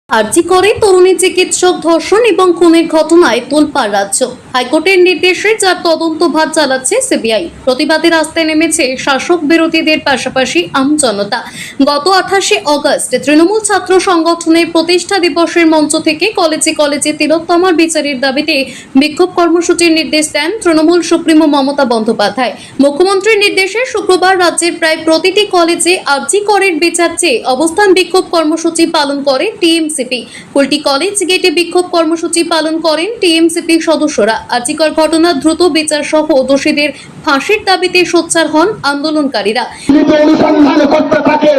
আরজি করে তরুণী চিকিৎসক ধর্ষণ এবং খুনের ঘটনায় তোলপাড় রাজ্য। হাইকোর্টের নির্দেশে যার তদন্ত ভার চালাচ্ছে সিবিআই। প্রতিবাদে রাস্তায় নেমেছে শাসক বিরোধীদের পাশাপাশি আমজনতা। গত 28 অগস্ট তৃণমূল ছাত্র সংগঠনের প্রতিষ্ঠা দিবসের মঞ্চ থেকে কলেজে কলেজে তিলোত্তমার বিচারের দাবিতে বিক্ষোভ কর্মসূচির নির্দেশ দেন তৃণমূল সুপ্রিমো মমতা বন্দ্যোপাধ্যায়। মুখ্যমন্ত্রীর নির্দেশে শুক্রবার রাজ্যের প্রায় প্রতিটি কলেজে আরজি করের বিচার চেয়ে অবস্থান বিক্ষোভ কর্মসূচি পালন করে টিএমসিপি। কুলটি কলেজ গেটে বিক্ষোভ কর্মসূচি পালন করেন টিএমসিপি সদস্যরা। আরজিকর ঘটনার দ্রুত বিচার সহ দোষীদের ফাঁসির দাবিতে সোচ্চার হন আন্দোলনকারীরা। অনুসন্ধান করতে থাকে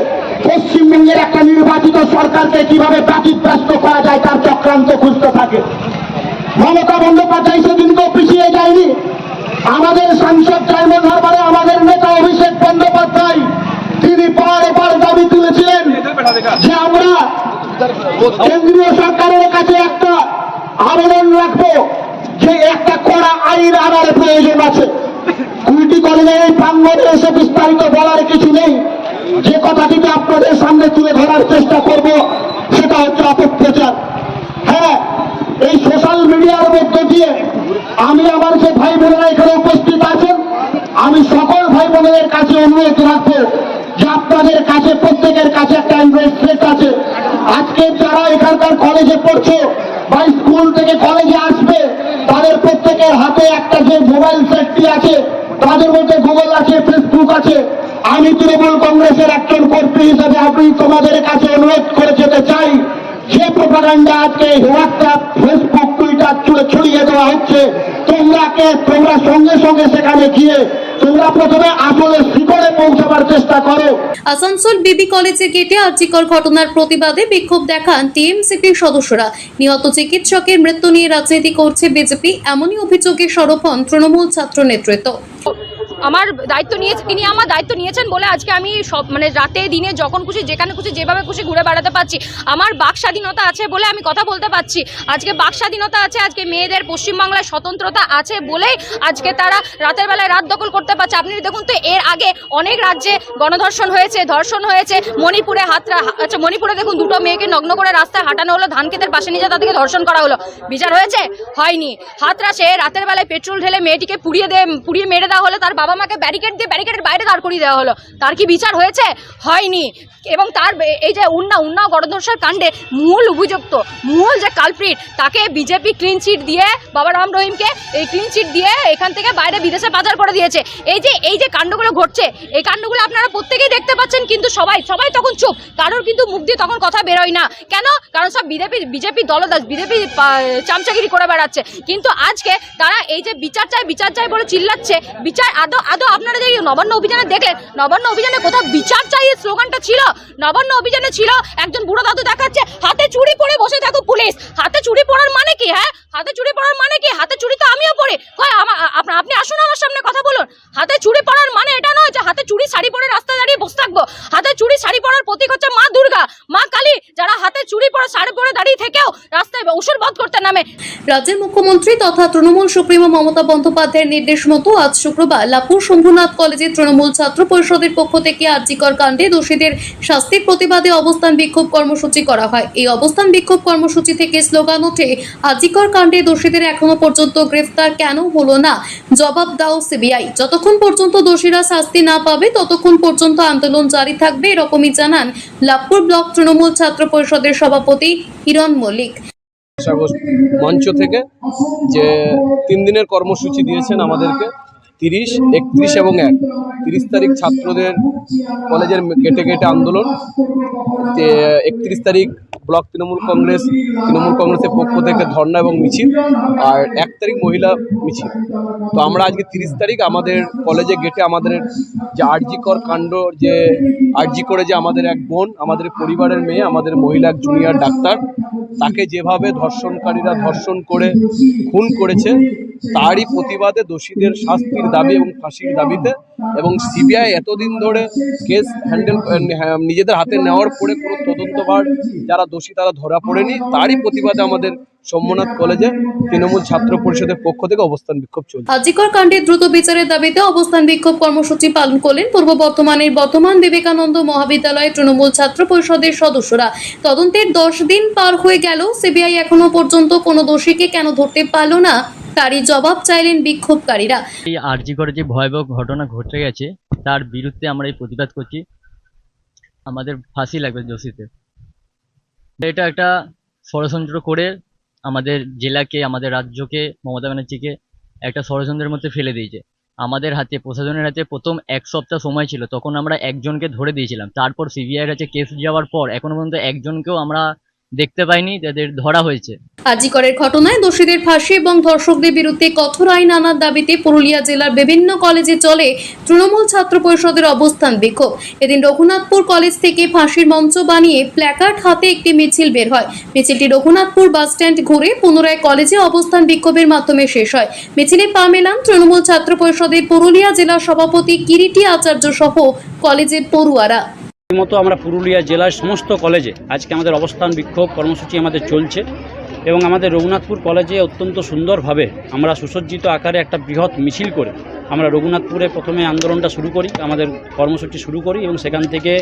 পশ্চিমবঙ্গের একটা নির্বাচিত সরকারকে কিভাবে ব্যতিব্যস্ত করা যায় তার চক্রান্ত খুঁজতে থাকে। মমতা বন্দ্যোপাধ্যায় সেদিনকেও পিছিয়ে যায়নি। আমাদের সাংসদ ডায়মন্ড হারবারে আমাদের নেতা অভিষেক বন্দ্যোপাধ্যায় তিনি বারবার দাবি তুলেছিলেন যে আমরা কেন্দ্রীয় সরকারের কাছে একটা আবেদন রাখবো যে একটা কড়া আইন আনার প্রয়োজন আছে। কুলটি কলেজের এই প্রাঙ্গণে এসে বিস্তারিত বলার কিছু নেই। যে কথাটিকে আপনাদের সামনে তুলে ধরার চেষ্টা করব সেটা হচ্ছে অপপ্রচার। হ্যাঁ, এই সোশ্যাল মিডিয়ার মধ্য দিয়ে আমি আমার যে ভাই বোনেরা এখানে উপস্থিত আছেন, আমি সকল ভাই বোনেদের কাছে অনুরোধ রাখবো যে আপনাদের কাছে প্রত্যেকের কাছে একটা অ্যান্ড্রয়েড সেট আছে। আজকে যারা এখানকার কলেজে পড়ছে বা স্কুল থেকে কলেজে আসবে তাদের প্রত্যেকের হাতে একটা যে মোবাইল সেটটি আছে, তাদের মধ্যে গুগল আছে, ফেসবুক আছে। আমি তৃণমূল কংগ্রেসের একজন কর্মী হিসেবে আমি তোমাদের কাছে অনুরোধ করে যেতে চাই, যে প্রোপাগান্ডা আজকে হোয়াটসঅ্যাপ, ফেসবুক, টুইটার ছড়িয়ে দেওয়া হচ্ছে, তোমরা সঙ্গে সঙ্গে সেখানে গিয়ে তোমরা প্রথমে আসলে শিকড়ে পৌঁছাবার চেষ্টা করো। আসানসোল বিবি কলেজের গেটে আরজিকর ঘটনার প্রতিবাদে বিক্ষোভ দেখান টিএমসিপির সদস্যরা। নিহত চিকিৎসকের মৃত্যু নিয়ে রাজনীতি করছে বিজেপি, এমনই অভিযোগে সরব হন তৃণমূল ছাত্র নেতৃত্ব। আমার দায়িত্ব নিয়েছে, তিনি আমার দায়িত্ব নিয়েছেন বলে আজকে আমি সব রাতে দিনে যখন খুশি যেখানে খুশি যেভাবে খুশি ঘুরে বেড়াতে পারছি। আমার বাক স্বাধীনতা আছে বলে আমি কথা বলতে পারছি। আজকে বাক স্বাধীনতা আছে, আজকে মেয়েদের পশ্চিমবাংলায় স্বতন্ত্রতা আছে বলেই আজকে তারা রাতের বেলায় রাত দখল করতে পারছে। আপনি দেখুন তো, এর আগে অনেক রাজ্যে গণধর্ষণ হয়েছে, ধর্ষণ হয়েছে। মণিপুরে মণিপুরে দেখুন, দুটো মেয়েকে নগ্ন করে রাস্তায় হাঁটানো হলো, ধান ক্ষেতের পাশে নিয়ে তাদেরকে ধর্ষণ করা হলো। বিচার হয়েছে? হয়নি। হাতরাসে রাতের বেলায় পেট্রোল ঢেলে মেয়েটিকে পুড়িয়ে মেরে দেওয়া হলো, তার বাবা মাকে ব্যারিকেডের বাইরে দাঁড় করিয়ে দেওয়া হলো। তার কি বিচার হয়েছে? হয়নি। এবং তার এই যে উন্নাও গণধর্ষণ কাণ্ডে মূল অভিযুক্ত, মূল যে কালপ্রিট, তাকে বিজেপি ক্লিন চিট দিয়ে, বাবা রাম রহিমকে এই ক্লিন চিট দিয়ে এখান থেকে বাইরে বিদেশে পাচার করে দিয়েছে। এই যে কাণ্ডগুলো ঘটছে, এই কাণ্ডগুলো আপনারা প্রত্যেকেই দেখতে পাচ্ছেন, কিন্তু সবাই তখন চুপ। কারোর কিন্তু মুখ দিয়ে তখন কথা বেরোয় না। কেন? কারণ সব বিজেপি দলদাস, বিজেপি চামচাগিরি করে বেড়াচ্ছে। কিন্তু আজকে তারা এই যে বিচার চাই বলে চিল্লাচ্ছে। বিচার আদৌ আপনারা যে নবান্ন অভিযানে দেখলেন, নবান্ন অভিযানে কোথাও বিচার চাই এই স্লোগানটা ছিল? নবান্ন অভিযানে ছিল একজন বুড়ো দাদু দেখাচ্ছে হাতে চুড়ি পরে বসে থাকো পুলিশ। হাতে চুড়ি পরার মানে কি? হ্যাঁ, হাতে চুড়ি পরার মানে কি? হাতে চুড়ি তো আমিও পরি। আপনি আসুন আমার সামনে কথা বলুন। হাতে চুড়ি পরার মানে এটা নয় যে হাতে চুড়ি শাড়ি পরে রাস্তায় দাঁড়িয়ে বসে থাকবো। হাতে চুড়ি শাড়ি পরার প্রতীক হচ্ছে মা দুর্গা, মা কালী, যারা হাতে চুড়ি পরে শাড়ি পরে দাঁড়িয়ে থেকেও রাস্তায় অসুর বধ করতে নামে। রাজ্যের মুখ্যমন্ত্রী তথা তৃণমূল সুপ্রিমো মমতা বন্দ্যোপাধ্যায়ের নির্দেশ মতো আজ শুক্রবার লাপুর শম্ভুনাথ কলেজে তৃণমূল ছাত্র পরিষদের পক্ষ থেকে আরজিকর কাণ্ডে দোষীদের শাস্তির প্রতিবাদে অবস্থান বিক্ষোভ কর্মসূচি করা হয়। এই অবস্থান বিক্ষোভ কর্মসূচি থেকে স্লোগান ওঠে, আরজিকর কাণ্ডে দোষীদের এখনো পর্যন্ত গ্রেফতার কেন হলো না, জবাব দাও সিবিআই। যতক্ষণ পর্যন্ত দোষীরা শাস্তি না পাবে ততক্ষণ পর্যন্ত আন্দোলন জারি থাকবে, এরকমই জানান লাভপুর ব্লক তৃণমূল ছাত্র পরিষদের সভাপতি হিরণ মল্লিক। মঞ্চ থেকে যে 3 দিনের কর্মসূচি দিয়েছেন আমাদেরকে, 30, 31 এবং 1। 30 তারিখ ছাত্রদের কলেজের গেটে গেটে আন্দোলন, 31 তারিখ ব্লক তৃণমূল কংগ্রেসের পক্ষ থেকে ধর্ণা এবং মিছিল, আর 1 তারিখ মহিলা মিছিল। তো আমরা আজকে 30 তারিখ আমাদের কলেজে গেটে আমাদের যে আরজিকর কাণ্ড, যে আরজি করে যে আমাদের এক বোন, আমাদের পরিবারের মেয়ে, আমাদের মহিলা জুনিয়র ডাক্তার, তাকে যেভাবে ধর্ষণকারীরা ধর্ষণ করে খুন করেছে, তারই প্রতিবাদে দোষীদের শাস্তির দাবি এবং ফাঁসির দাবিতে এবং সিবিআই এতদিন ধরে কেস হ্যান্ডেল নিজেদের হাতে নেওয়ার পরে কোনো তদন্তভার যারা দোষী তারা ধরা পড়েনি, তারই প্রতিবাদে আমাদের সোমনাথ কলেজে তৃণমূল ছাত্র পরিষদের পক্ষ থেকে অবস্থান বিক্ষোভ চলছে। আজিকর কাণ্ডে দ্রুত বিচারের দাবিতে অবস্থান বিক্ষোভ কর্মসূচি পালন করলেন পূর্ব বর্ধমানের বর্তমান বিবেকানন্দ মহাবিদ্যালয়ের তৃণমূল ছাত্র পরিষদের সদস্যরা। তদন্তের 10 দিন পার হয়ে গেল, সিবিআই এখনো পর্যন্ত কোনো দোষীকে কেন ধরতে পারল না, তারই জবাব চাইলেন বিক্ষোভকারীরা। এই আরজিকরে যে ভয়াবহ ঘটনা ঘটে গেছে তার বিরুদ্ধে আমরা এই প্রতিবাদ করছি। আমাদের ফাঁসি লাগবে দোষীতে। এটা একটা ষড়যন্ত্র করে আমাদের জেলাকে, আমাদের রাজ্যকে, মমতা ব্যানার্জিকে একটা ষড়যন্ত্রের মধ্যে ফেলে দিয়েছে। আমাদের হাতে, প্রশাসনের হাতে প্রথম 1 সপ্তাহ সময় ছিল, তখন আমরা একজনকে ধরে দিয়েছিলাম। তারপর সিবিআইয়ের কাছে কেস যাওয়ার পর এখনো পর্যন্ত একজনকেও আমরা দেখতে পাইনি যাদের ধরা হয়েছে। আজিকরের ঘটনায় দোষীদের ফাঁসি এবং ধর্ষকদের বিরুদ্ধে কঠোর আইন আনার দাবিতে পুরুলিয়া জেলার বিভিন্ন কলেজে চলে তৃণমূল ছাত্র পরিষদের অবস্থান বিক্ষোভ। এদিন রঘুনাথপুর কলেজ থেকে ফাঁসির মঞ্চ বানিয়ে প্ল্যাকার্ড হাতে একটি মিছিল বের হয়। মিছিলটি রঘুনাথপুর বাস স্ট্যান্ড ঘুরে পুনরায় কলেজে অবস্থান বিক্ষোভের মাধ্যমে শেষ হয়। মিছিলে পা মেলান তৃণমূল ছাত্র পরিষদের পুরুলিয়া জেলা সভাপতি কিরিটি আচার্য সহ কলেজের পড়ুয়ারা। মতো আমরা পুরুলিয়া জেলার সমস্ত কলেজে আজকে আমাদের অবস্থান বিক্ষোভ কর্মসূচি আমাদের চলছে এবং আমাদের রঘুনাথপুর কলেজে অত্যন্ত সুন্দরভাবে আমরা সুসজ্জিত আকারে একটা বৃহৎ মিছিল করে আমরা রঘুনাথপুরে প্রথমে আন্দোলনটা শুরু করি, আমাদের কর্মসূচি শুরু করি এবং সেখান থেকে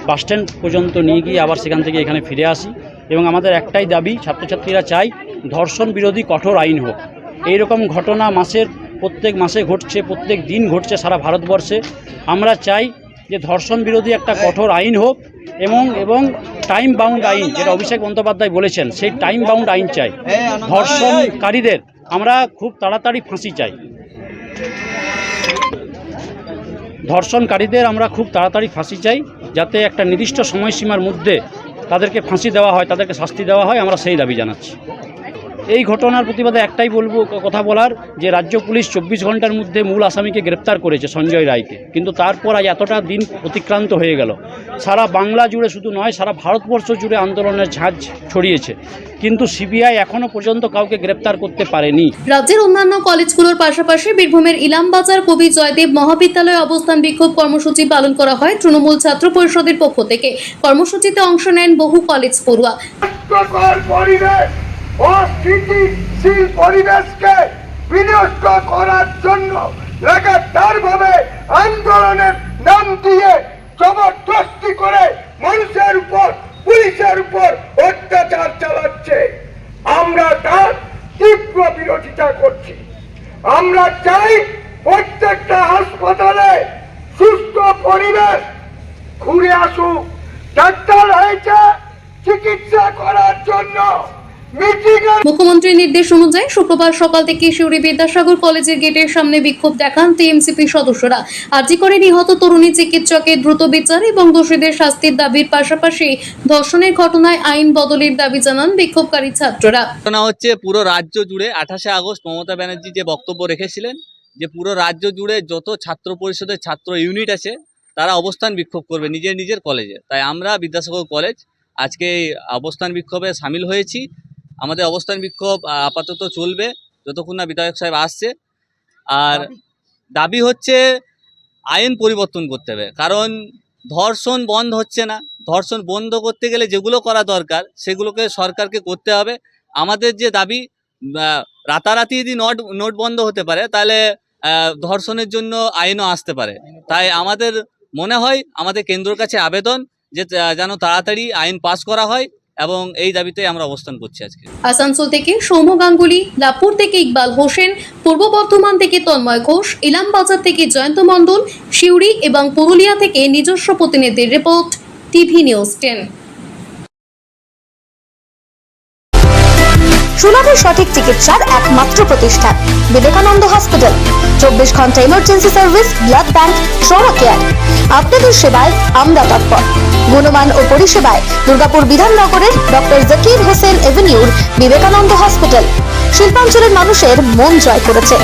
বাসস্ট্যান্ড পর্যন্ত নিয়ে গিয়ে আবার সেখান থেকে এখানে ফিরে আসি। এবং আমাদের একটাই দাবি, ছাত্রছাত্রীরা চাই ধর্ষণ বিরোধী কঠোর আইন হোক। এইরকম ঘটনা প্রত্যেক মাসে ঘটছে, প্রত্যেক দিন ঘটছে সারা ভারতবর্ষে। আমরা চাই যে ধর্ষণ বিরোধী একটা কঠোর আইন হোক এবং টাইম বাউন্ড আইন, যেটা অভিষেক বন্দ্যোপাধ্যায় বলেছেন, সেই টাইম বাউন্ড আইন চাই। ধর্ষণকারীদের আমরা খুব তাড়াতাড়ি ফাঁসি চাই। ধর্ষণকারীদের আমরা খুব তাড়াতাড়ি ফাঁসি চাই, যাতে একটা নির্দিষ্ট সময়সীমার মধ্যে তাদেরকে ফাঁসি দেওয়া হয়, তাদেরকে শাস্তি দেওয়া হয়। আমরা সেই দাবি জানাচ্ছি। এই ঘটনার প্রতিবাদে একটাই কথা বলার, যে রাজ্য পুলিশ 24 ঘন্টার মধ্যে মূল আসামিকে গ্রেপ্তার করেছে, সঞ্জয় রায়কে, কিন্তু তারপর আজ এতটা দিন অতিক্রান্ত হয়ে গেল। সারা বাংলা জুড়ে শুধু নয়, সারা ভারতবর্ষ জুড়ে আন্দোলনের ঝাঁজ ছড়িয়েছে, কিন্তু সিবিআই এখনো পর্যন্ত কাউকে গ্রেপ্তার করতে পারেনি। রাজ্যের অন্যান্য কলেজগুলোর পাশাপাশি বীরভূমের ইলামবাজার কবি জয়দেব মহাবিদ্যালয়ে অবস্থান বিক্ষোভ কর্মসূচি পালন করা হয় তৃণমূল ছাত্র পরিষদের পক্ষ থেকে। কর্মসূচিতে অংশ নেন বহু কলেজ পড়ুয়া। অস্থিতিশীল পরিবেশকে বিনষ্ট করার জন্য লাগাতারভাবে আন্দোলনের নাম দিয়ে জবরদস্তি করে মানুষের উপর, পুলিশের উপর অত্যাচার চালাচ্ছে। আমরা তার তীব্র বিরোধিতা করছি। আমরা চাই প্রত্যেকটা হাসপাতালে সুস্থ পরিবেশ ঘুরে আসুক। ডাক্তার হয়েছে চিকিৎসা করার জন্য। মুখ্যমন্ত্রীর নির্দেশ অনুযায়ী শুক্রবার সকাল থেকে শিউরি বিদ্যাসাগর কলেজের গেটের সামনে বিক্ষোভ দেখান টিএমসিপি সদস্যরা। আজিকরে নিহত তরুণী চিকিৎসকের দ্রুত বিচার এবং দোষীদের শাস্তির দাবির পাশাপাশি ধর্ষণের ঘটনায় আইন বদলের দাবি জানান বিক্ষোভকারী ছাত্ররা। ঘটনা হচ্ছে পুরো রাজ্য জুড়ে 28শে আগস্ট মমতা ব্যানার্জি যে বক্তব্য রেখেছিলেন, যে পুরো রাজ্য জুড়ে যত ছাত্র পরিষদের ছাত্র ইউনিট আছে তারা অবস্থান বিক্ষোভ করবে নিজের নিজের কলেজে। তাই আমরা বিদ্যাসাগর কলেজ আজকে অবস্থান বিক্ষোভে সামিল হয়েছি। আমাদের অবস্থান বিক্ষোভ আপাতত চলবে যতক্ষণ না বিধায়ক সাহেব আসছে। আর দাবি হচ্ছে আইন পরিবর্তন করতে হবে, কারণ ধর্ষণ বন্ধ হচ্ছে না। ধর্ষণ বন্ধ করতে গেলে যেগুলো করা দরকার সেগুলোকে সরকারকে করতে হবে। আমাদের যে দাবি, রাতারাতি যদি নোট বন্ধ হতে পারে তাহলে ধর্ষণের জন্য আইনও আসতে পারে। তাই আমাদের মনে হয় আমাদের কেন্দ্রের কাছে আবেদন যে যেন তাড়াতাড়ি আইন পাস করা হয়, এবং এই দাবিতে আমরা অবস্থান করছি আজকে। আসানসোল থেকে সৌম্য গাঙ্গুলি, লাপুর থেকে ইকবাল হোসেন, পূর্ব বর্ধমান থেকে তন্ময় ঘোষ, ইলামবাজার থেকে জয়ন্ত মণ্ডল, শিউরি এবং পুরুলিয়া থেকে নিজস্ব প্রতিনিধির রিপোর্ট, টিভি নিউজ 10। সুলভে সঠিক চিকিৎসার একমাত্র প্রতিষ্ঠান বিবেকানন্দ হসপিটাল। 24 ঘন্টা emergency service, blood bank, trauma care. আপনাদের সেবায় আমরা তৎপর। গুণমান ও পরিষেবায় দুর্গাপুর বিধাননগরের ডক্টর জাকির হোসেন এভিনিউর বিবেকানন্দ হসপিটাল শিল্পাঞ্চলের মানুষের মন জয় করেছে।